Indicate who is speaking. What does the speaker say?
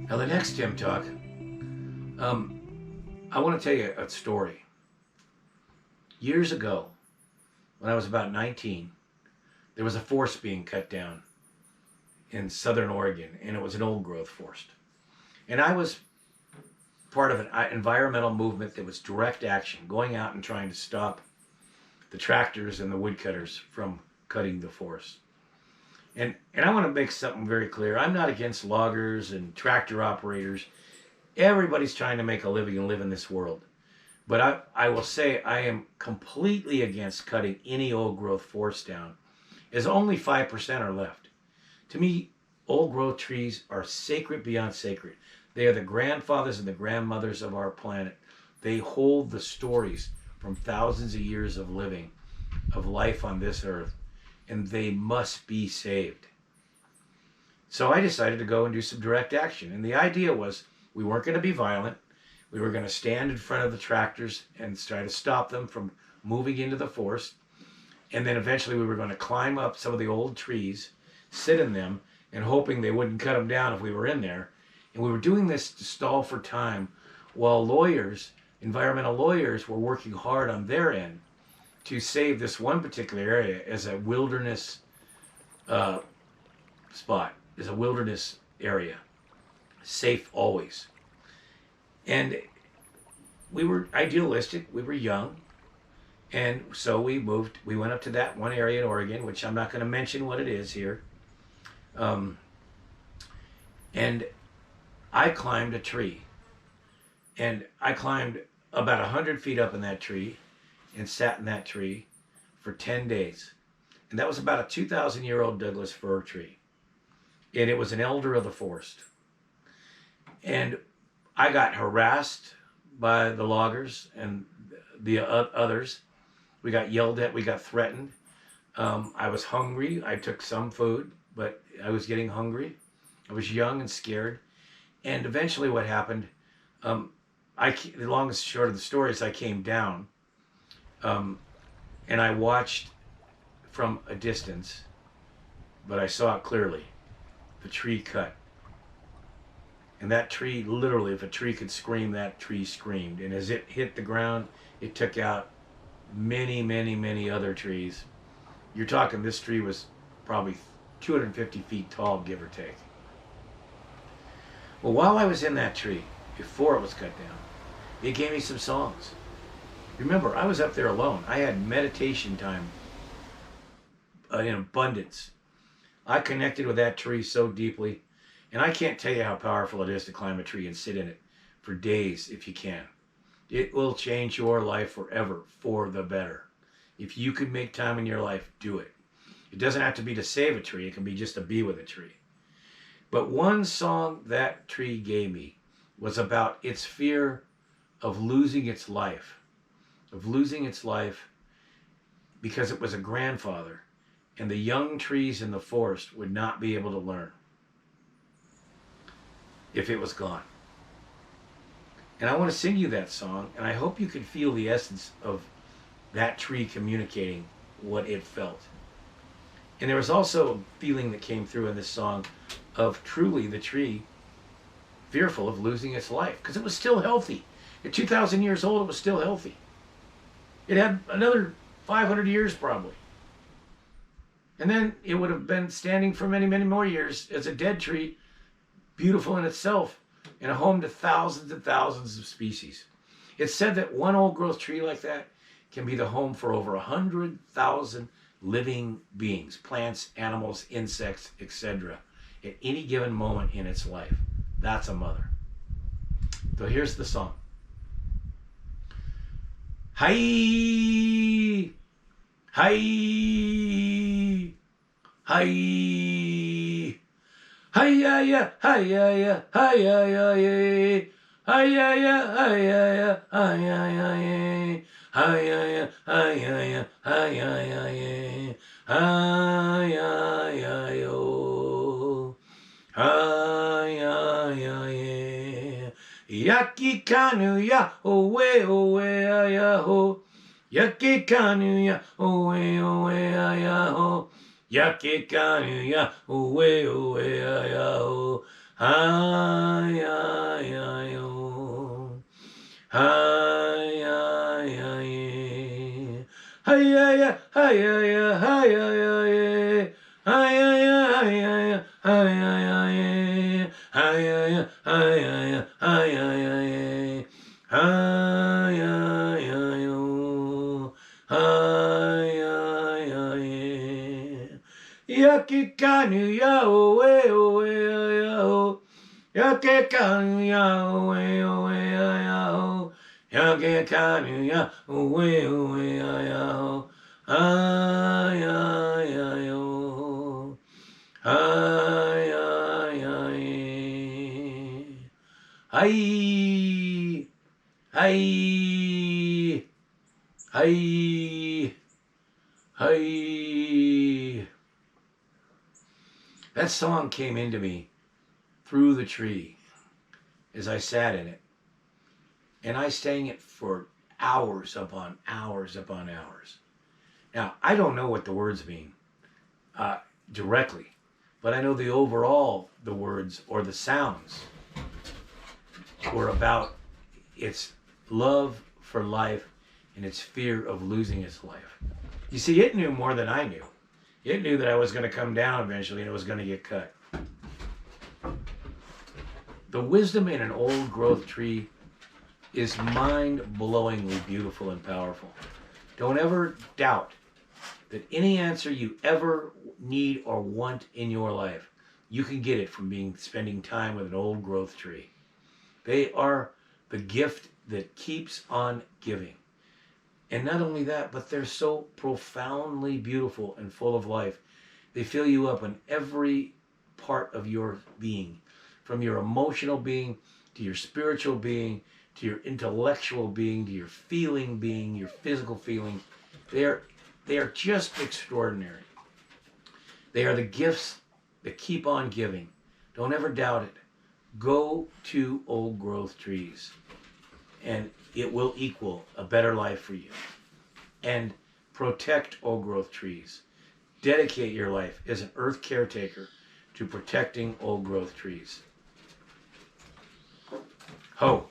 Speaker 1: Now, the next Tim Talk, I want to tell you a story. Years ago, when I was about 19, there was a forest being cut down in southern Oregon, and it was an old growth forest. And I was part of an environmental movement that was direct action, going out and trying to stop the tractors and the woodcutters from cutting the forest. And I want to make something very clear. I'm not against loggers and tractor operators. Everybody's trying to make a living and live in this world. But I will say I am completely against cutting any old growth forest down, as only 5% are left. To me, old growth trees are sacred beyond sacred. They are the grandfathers and the grandmothers of our planet. They hold the stories from thousands of years of living, of life on this earth, and they must be saved. So I decided to go and do some direct action. And the idea was we weren't going to be violent. We were going to stand in front of the tractors and try to stop them from moving into the forest. And then eventually we were going to climb up some of the old trees, sit in them, and hoping they wouldn't cut them down if we were in there. And we were doing this to stall for time while lawyers, environmental lawyers, were working hard on their end to save this one particular area as a wilderness spot, as a wilderness area. Safe always. And we were idealistic, we were young, and so we went up to that one area in Oregon, which I'm not going to mention what it is here. And I climbed a tree. And I climbed about 100 feet up in that tree and sat in that tree for 10 days. And that was about a 2,000-year-old Douglas fir tree. And it was an elder of the forest. And I got harassed by the loggers and the others. We got yelled at, we got threatened. I was hungry. I took some food, but I was getting hungry. I was young and scared. And eventually what happened, the long and short of the story is I came down and I watched from a distance, but I saw it clearly, the tree cut. And that tree, literally, if a tree could scream, that tree screamed. And as it hit the ground, it took out many, many, many other trees. You're talking, this tree was probably 250 feet tall, give or take. Well, while I was in that tree, before it was cut down, it gave me some songs. Remember, I was up there alone. I had meditation time in abundance. I connected with that tree so deeply. And I can't tell you how powerful it is to climb a tree and sit in it for days if you can. It will change your life forever for the better. If you can make time in your life, do it. It doesn't have to be to save a tree. It can be just to be with a tree. But one song that tree gave me was about its fear of losing its life. Because it was a grandfather. And the young trees in the forest would not be able to learn if it was gone. And I want to sing you that song, and I hope you can feel the essence of that tree communicating what it felt. And there was also a feeling that came through in this song of truly the tree fearful of losing its life, because it was still healthy. At 2,000 years old, it was still healthy. It had another 500 years probably. And then it would have been standing for many, many more years as a dead tree, beautiful in itself, and a home to thousands and thousands of species. It's said that one old growth tree like that can be the home for over 100,000 living beings, plants, animals, insects, etc., at any given moment in its life. That's a mother. So here's the song. Hi, hi, hi. Hi-ya, ya, hi-ya, ya, hi-ya, ya, ya. Hi-ya, ya, hi-ya, ya, hi-ya, ya, ya. Hi-ya, ya, hi-ya, ya, hi-ya, ya, ya. Hi-ya, ya, yo. Hi-ya, ya, ya. Yaki kanu ya, owe, owe, ya, ho. Yaki kanu ya, owe, owe, ya, ho. Yakikanu ya, owe, owe, ya, ho. Hi, hi, hi, oh. Hi, hi, hi. Hi, hi, hi, hi, hi, hi, hi. Hi, hi, hi, hi, hi, hi, hi. Hi, hi, hi, hi, hi, hi. Hi, hi, hi, oh. Hi, hi, hi. Yakikanu ya o e o e ya o. Yakikanu ya o e o e ya o. Yakikanu ya o e o e ya o. Ay ay ay o. Ay ay ay. Ay ay ay ay. That song came into me through the tree as I sat in it. And I sang it for hours upon hours upon hours. Now, I don't know what the words mean uh, directly, but I know the words or the sounds were about its love for life and its fear of losing its life. You see, it knew more than I knew. It knew that I was going to come down eventually and it was going to get cut. The wisdom in an old growth tree is mind-blowingly beautiful and powerful. Don't ever doubt that any answer you ever need or want in your life, you can get it from spending time with an old growth tree. They are the gift that keeps on giving. And not only that, but they're so profoundly beautiful and full of life. They fill you up in every part of your being, from your emotional being to your spiritual being to your intellectual being to your feeling being, your physical feeling. They are just extraordinary. They are the gifts that keep on giving. Don't ever doubt it. Go to old growth trees and it will equal a better life for you. And protect old growth trees. Dedicate your life as an earth caretaker to protecting old growth trees. Ho!